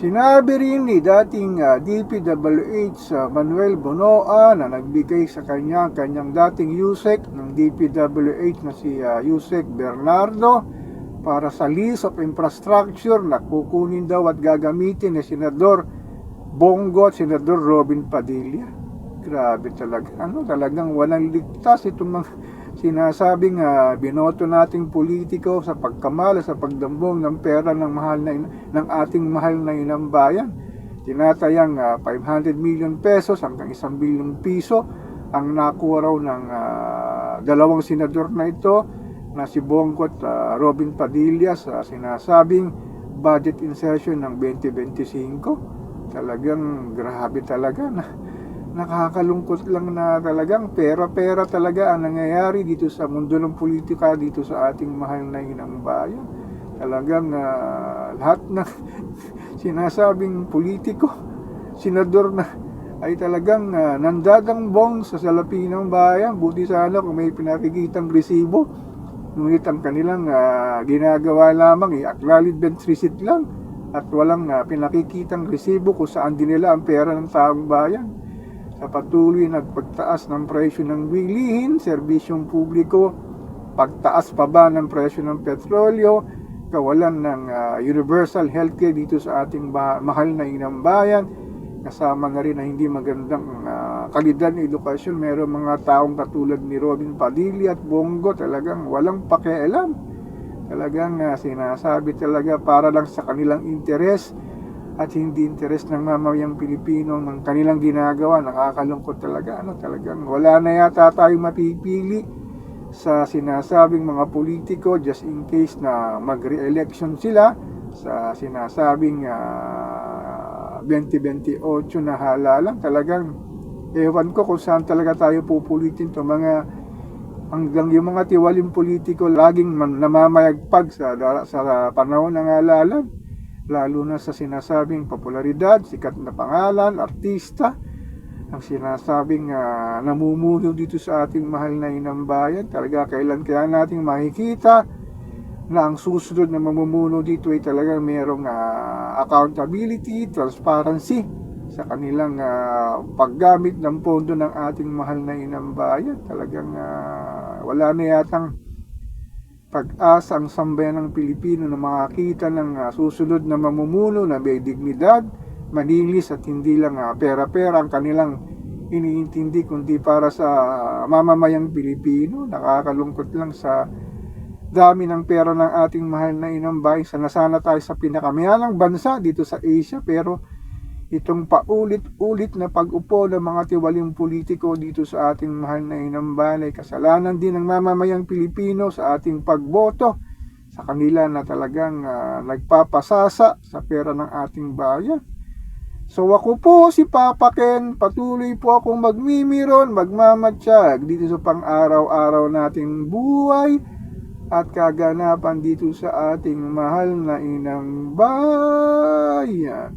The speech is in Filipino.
Sinabi rin ni dating DPWH Manuel Bonoa na nagbigay sa kanyang dating USEC ng DPWH na si USEC Bernardo para sa list of infrastructure na kukunin daw at gagamitin ni Senador Bongo at Senador Robin Padilla. Grabe talaga. Talagang walang ligtas itong mga sinasabing binoto nating politiko sa pagkamala, sa pagdambong ng pera ng ating mahal na inang bayan. Tinatayang 500 million pesos hanggang 1 bilyong piso ang nakuha raw ng dalawang senador na ito na si Bongo at Robin Padilla sa sinasabing budget insertion ng 2025. Talagang grabe talaga na. Nakakalungkot lang na talagang pera-pera talaga ang nangyayari dito sa mundo ng politika, dito sa ating mahal na inang bayan. Talagang lahat ng sinasabing politiko, senador na ay talagang nandadangbong sa salapi ng bayan. Buti sana kung may pinakikitang resibo. Ngunit ang kanilang ginagawa lamang acknowledgement receipt lang at walang pinakikitang resibo kung saan dinila ang pera ng taong bayan. Sa patuloy nagpagtaas ng presyo ng bilihin, serbisyong publiko, pagtaas pa ba ng presyo ng petrolyo, kawalan ng universal healthcare dito sa ating mahal na inang bayan, kasama na rin na hindi magandang kalidad ng edukasyon. Mayroong mga taong katulad ni Robin Padilla at Bongo talagang walang pakialam. Talagang sinasabi talaga para lang sa kanilang interes at hindi interes ng mamamayang Pilipino ng kanilang ginagawa. Nakakalungkot talaga. Talagang wala na yata tayong mapipili sa sinasabing mga politiko just in case na mag-re-election sila sa sinasabing 2028 na halalan. Talagang ewan ko kung saan talaga tayo pupulitin itong mga hanggang yung mga tiwaling politiko laging namamayagpag sa panahon ng halalan. Lalo na sa sinasabing popularidad, sikat na pangalan, artista, ang sinasabing namumuno dito sa ating mahal na inang bayan. Talaga kailan kaya nating makikita na ang susunod na mamumuno dito ay talagang mayroong accountability, transparency sa kanilang paggamit ng pondo ng ating mahal na inang bayan. Talagang wala na yatang pag-asa ang sambayan ng Pilipino na makakita ng susunod na mamumuno na may dignidad, manilis at hindi lang pera-pera ang kanilang iniintindi kundi para sa mamamayang Pilipino. Nakakalungkot lang sa dami ng pera ng ating mahal na inang bayan. Sana tayo sa pinakamayalang bansa dito sa Asia, pero itong paulit-ulit na pag-upo ng mga tiwaling politiko dito sa ating mahal na inang bayan ay kasalanan din ng mamamayang Pilipino sa ating pagboto sa kanila na talagang nagpapasasa sa pera ng ating bayan. So ako po si Papa Ken, patuloy po akong magmimiron, magmamatsyag dito sa pang-araw-araw nating buhay at kaganapan dito sa ating mahal na inang bayan.